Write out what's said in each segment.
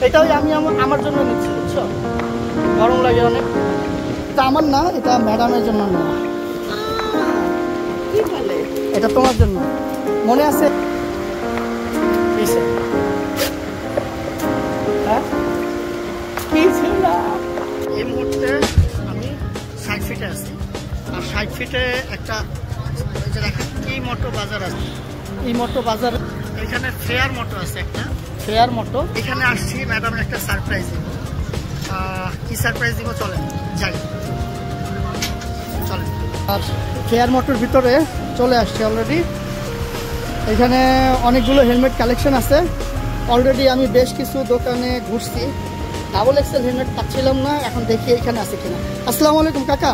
এটাই আমি আমার জন্য নিচ্ছি, বুঝছো? গরম লাগে অনেক। এটা আমার না, এটা ম্যাডামের জন্য না। কি বলে? এটা তোমার জন্য, মনে আছে? হ্যাঁ, এই মুহূর্তে আমি 60 ফিটে আছি। আর 60 ফিটে একটা কি মোটো বাজার আছে, এই মোটো বাজার, এখানে ফেয়ার মোটো আছে, একটা ফেয়ার মোটো। এখানে আসছি ম্যাডামের একটা সারপ্রাইজ দিব। কি সারপ্রাইজ দিব চলেন যাই, চলেন। আর ফেয়ার মোটোর ভিতরে চলে আসছি অলরেডি। এখানে অনেকগুলো হেলমেট কালেকশন আছে। অলরেডি আমি বেশ কিছু দোকানে ঘুরছি, ডাবল এক্সেল হেলমেট পাচ্ছিলাম না, এখন দেখি এখানে আছে কিনা। আসসালামু আলাইকুম কাকা,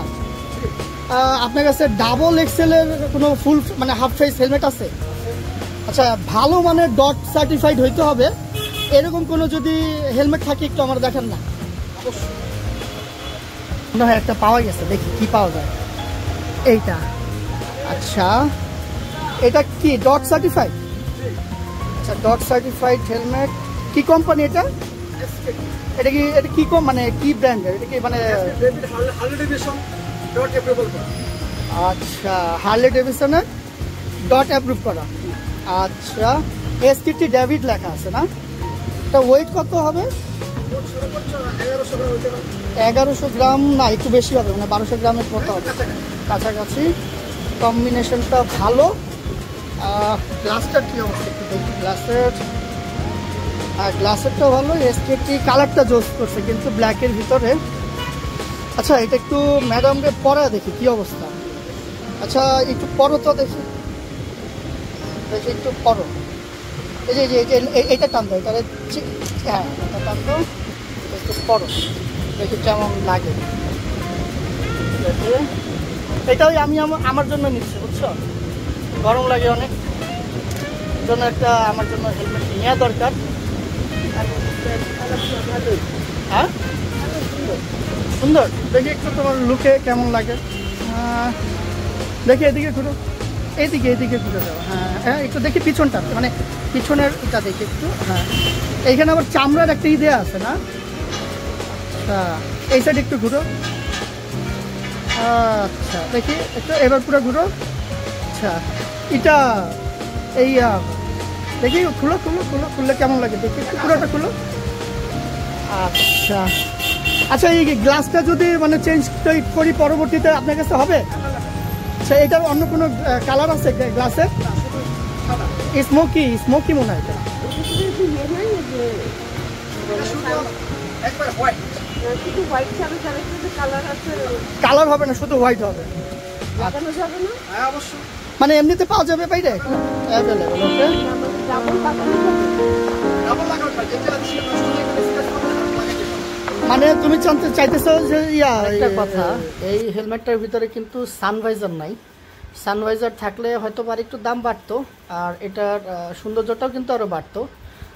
আপনার কাছে ডাবল এক্সেলের কোনো ফুল মানে হাফ ফেস হেলমেট আছে? আচ্ছা, ভালো মানে ডট সার্টিফাইড হইতে হবে, এরকম কোনো যদি হেলমেট থাকে একটু আমার দেখান না। মনে হয় একটা পাওয়া গেছে, দেখি কি পাওয়া যায়। এইটা, আচ্ছা এটা কি ডট সার্টিফাইড? আচ্ছা, ডট সার্টিফাইড হেলমেট। কি কোম্পানি এটা? এটা কি মানে কি ব্র্যান্ডের? এটা কি মানে আচ্ছা, হার্লে ডেভিডসনের ডট অ্যাপ্রুভ করা। আচ্ছা, এসটিটি ডেভিড লেখা আছে না? এটা ওয়েট কত হবে? 1100 গ্রাম না, একটু বেশি হবে, মানে 1200 গ্রামের মতো হবে, কাছাকাছি। কম্বিনেশনটা ভালো। গ্লাসটার কি অবস্থা একটু দেখি। গ্লাসেরটা ভালো। এসটিটি কালারটা জোস করছে কিন্তু ব্ল্যাকের ভিতরে। আচ্ছা, এটা একটু ম্যাডামকে পরা দেখি কি অবস্থা। আচ্ছা, একটু পরো তো দেখি, একটু পরো। এই যে এইটা টানতো, এটা হ্যাঁ এটা টানতো, একটু পরো দেখি কেমন লাগে। এটাই আমি আমার জন্য নিচ্ছি, বুঝছো? গরম লাগে অনেক, জন্য একটা আমার জন্য হেলমেট নেওয়া দরকার। হ্যাঁ, সুন্দর। দেখি একটু তোমার লুকে কেমন লাগে। দেখি এদিকে ঘুরো, এদিকে ঘুরে যাও। হ্যাঁ, একটু দেখি পিছনটা, মানে পিছনের এটা দেখি একটু। হ্যাঁ, এইখানে আবার চামড়ার একটা দেওয়া আছে না? হ্যাঁ, এই সাইড একটু ঘুরো। আচ্ছা, দেখি একটু এবার পুরো ঘুরো। আচ্ছা, এটা এই দেখি খুললে কেমন লাগে দেখি, পুরোটা খুলো। আচ্ছা আচ্ছা, এই গ্লাসটা যদি মানে চেঞ্জ করি পরবর্তীতে আপনার কাছে হবে? আচ্ছা, এটার অন্য কোনো কালার আছে গ্লাসের? স্মোকি মনে হয়। কালার হবে না, শুধু হোয়াইট হবে। মানে এমনিতে পাওয়া যাবে বাইরে অ্যাভেলেবল? ওকে, মানে তুমি চাইতেছো যে কথা, এই হেলমেটটার ভিতরে কিন্তু সানভাইজার নাই। সানভাইজার থাকলে হয়তো আর একটু দাম বাড়তো, আর এটার সৌন্দর্যটাও কিন্তু আরও বাড়তো।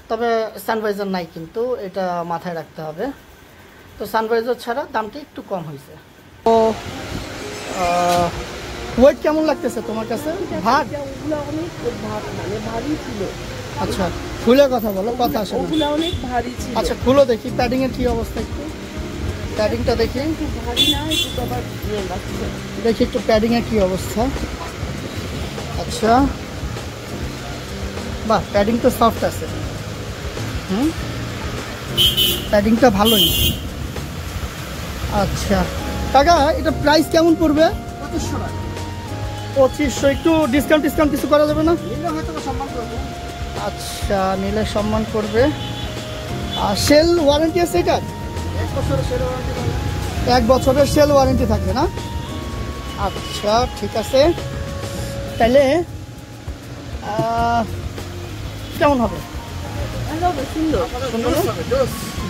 তবে সানভাইজার নাই, কিন্তু এটা মাথায় রাখতে হবে। তো সানভাইজার ছাড়া দামটা একটু কম হয়েছে। তো ওয়েট কেমন লাগতেছে তোমার কাছে? ভার ভারী ছিল। আচ্ছা, খুলে কথা বলো, কথা আসে না। অনেক ভারী ছিল। আচ্ছা, খুলো দেখি প্যাডিং এর কি অবস্থা, একটু প্যাডিংটা দেখি। দেখি একটু প্যাডিং এর কি অবস্থা। আচ্ছা, বাহ, প্যাডিং তো সফট আছে। প্যাডিংটা ভালোই। আচ্ছা কাকা, এটা প্রাইস কেমন পড়বে? 2500। একটু ডিসকাউন্ট কিছু করা যাবে না? আচ্ছা, নিলে সম্মান করবে। আর সেল ওয়ারেন্টি আছে এটার? 1 বছরের সেল ওয়ারেন্টি থাকবে না? আচ্ছা, ঠিক আছে। তাহলে কেমন হবে?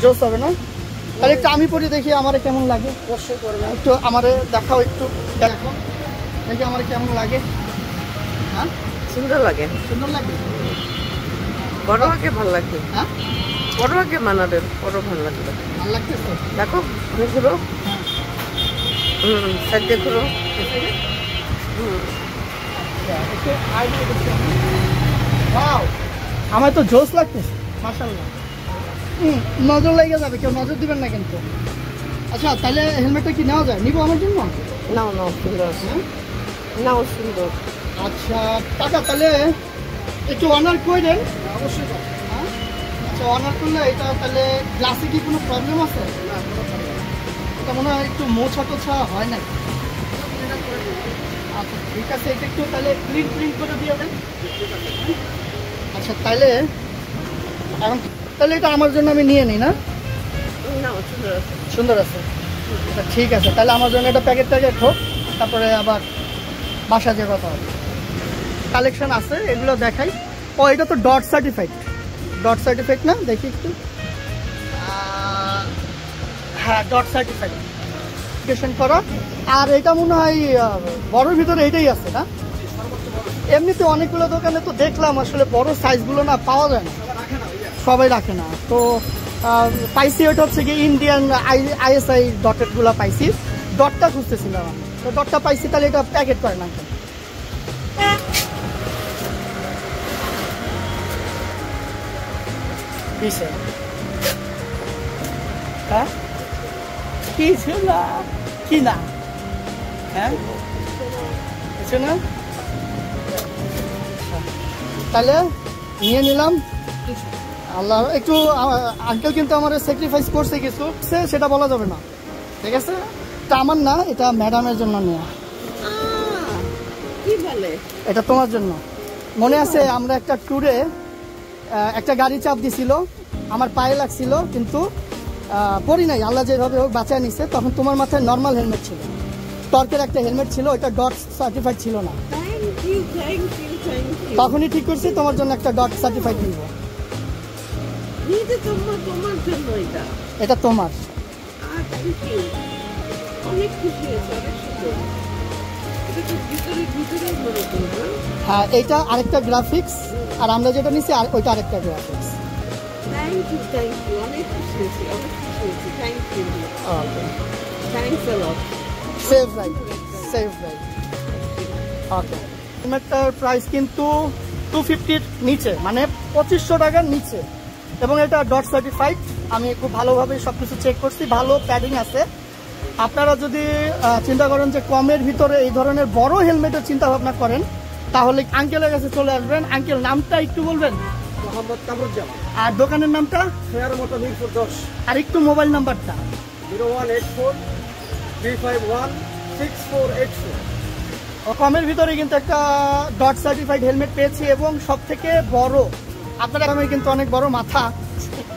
জোস হবে না? তাহলে একটু আমি পরে দেখি আমার কেমন লাগে। অবশ্যই করবে, একটু আমারে দেখাও, একটু দেখো দেখি আমার কেমন লাগে। হ্যাঁ, সুন্দর লাগে। সুন্দর লাগে, বড় আগে ভালো লাগে। হ্যাঁ, বড় আগে মানাবে, বড় ভালো লাগবে। ভালো লাগতেছে। দেখো ঘুরো, সাইডে ঘুরো। আমার তো জোস লাগতেছে, মাশাআল্লাহ। নজর লেগে যাবে, কেউ নজর দিবেন না কিন্তু। আচ্ছা তাহলে হেলমেটটা কি নেওয়া যায়? নিবো আমার জন্য? নাও নাও, সুন্দর নাও, সুন্দর। আচ্ছা টাকা তাহলে একটু অনার করে দেন। অবশ্যই। হ্যাঁ আচ্ছা, অনার করলে এটা তাহলে গ্লাসে কি কোনো প্রবলেম আছে? এটা মনে হয় একটু মোছা টোছা হয় না। আচ্ছা ঠিক আছে, এটা একটু তাহলে ক্লিন করে দিয়ে দেন। আচ্ছা তাহলে এখন তাহলে এটা আমার জন্য আমি নিয়ে নিই না? নাও, সুন্দর আছে। সুন্দর আছে। আচ্ছা ঠিক আছে, তাহলে আমার জন্য এটা প্যাকেট হোক, তারপরে আবার বাসা যে কথা হবে। কালেকশন আছে, এগুলো দেখাই। ও এটা তো ডট সার্টিফাইড না? দেখি একটু। হ্যাঁ ডট সার্টিফাইড করা। আর এটা মনে হয় বড়োর ভিতরে এটাই আছে না? এমনিতে অনেকগুলো দোকানে তো দেখলাম আসলে বড় সাইজগুলো না পাওয়া যায় না, সবাই রাখে না। তো পাইছি ওটা হচ্ছে কি ইন্ডিয়ান ISI ডটেড গুলা পাইছি। ডটটা খুঁজতেছিলাম আমি, তো ডটটা পাইছি। তাহলে এটা প্যাকেট করে না হ্যাঁ কিছু না, কি না? হ্যাঁ কিছু না। তাহলে নিয়ে নিলাম। আল্লাহ একটু আঙ্কেল কিন্তু আমার স্যাক্রিফাইস করছে কিছু, সেটা বলা যাবে না, ঠিক আছে? এটা আমার না, এটা ম্যাডামের জন্য নেওয়া। কি বলে? এটা তোমার জন্য। মনে আছে আমরা একটা ট্যুরে একটা গাড়ি চাপ দিছিল, আমার পায়ে লাগছিল কিন্তু পরি নাই, আল্লাহ যেভাবে হোক বাঁচায় নিছে। তখন তোমার মাথায় নর্মাল হেলমেট ছিল, টর্কের একটা হেলমেট ছিল, ওইটা ডট সার্টিফাইড ছিল না। তখনই ঠিক করছি তোমার জন্য একটা ডট সার্টিফাইড নিব। এটা তোমার। হ্যাঁ এইটা আরেকটা গ্রাফিক্স, আর আমরা যেটা নিচ্ছি ওইটা আরেকটা গ্রাফিক্স। Save right. ওকে, হেলমেটটার প্রাইস কিন্তু 250-র নিচে, মানে 2500 টাকার নিচে, এবং এটা ডট সার্টিফাইড। আমি খুব ভালোভাবে সবকিছু চেক করছি, ভালো প্যাডিং আছে। আপনারা যদি চিন্তা করেন যে কমের ভিতরে এই ধরনের বড় হেলমেটের চিন্তা ভাবনা করেন, তাহলে আঙ্কেলের কাছে চলে আসবেন। আঙ্কেল নামটা একটু বলবেন? মোহাম্মদ কামরুজ্জামান। আর দোকানের নামটা? ফেয়ার মতো মিরপুর 10। আর একটু মোবাইল নাম্বারটা? 0184-351-6484। কমের ভিতরে কিন্তু একটা ডট সার্টিফাইড হেলমেট পেয়েছি, এবং সব থেকে বড়, আপনারা কিন্তু অনেক বড় মাথা,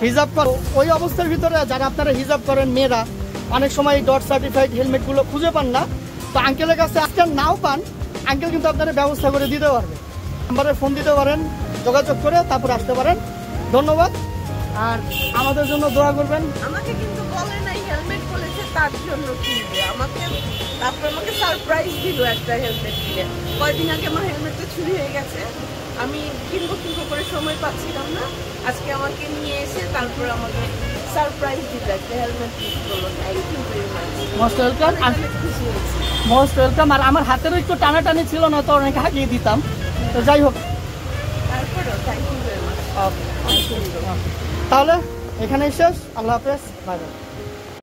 হিজাব করো ওই অবস্থার ভিতরে যারা আপনারা হিজাব করেন মেয়েরা, অনেক সময় ডট সার্টিফাইড হেলমেটগুলো খুঁজে পান না। তো আঙ্কেলের কাছে আজকে নাও পান, আঙ্কেল কিন্তু আপনারা ব্যবস্থা করে দিতে পারবে। নাম্বারে ফোন দিতে পারেন, যোগাযোগ করে তারপর আসতে পারেন। ধন্যবাদ, আর আমাদের জন্য দোয়া করবেন। আমাকে কিন্তু বলে নাই হেলমেট বলেছে তার জন্য কিনবে আমাকে, তারপর আমাকে সারপ্রাইজ দিল একটা হেলমেট দিয়ে। কয়েকদিন আগে আমার হেলমেটটা চুরি হয়ে গেছে, আমি কিনবো করে সময় পাচ্ছিলাম না। আজকে আমাকে নিয়ে এসে তারপর আমাকে সারপ্রাইজ দিল, একটা হেলমেট গিফট করলো। Thank you very much, most welcome. খুশি হয়েছি, মোস্ট ওয়েলকাম। আর আমার হাতেরও একটু টানাটানি ছিল, না তো অনেক আগিয়ে দিতাম। তো যাই হোক, তারপরেও থ্যাংক ইউ ভেরি মাচ। তাহলে এখানেই শেষ। আল্লাহ হাফেজ, বাই বাই।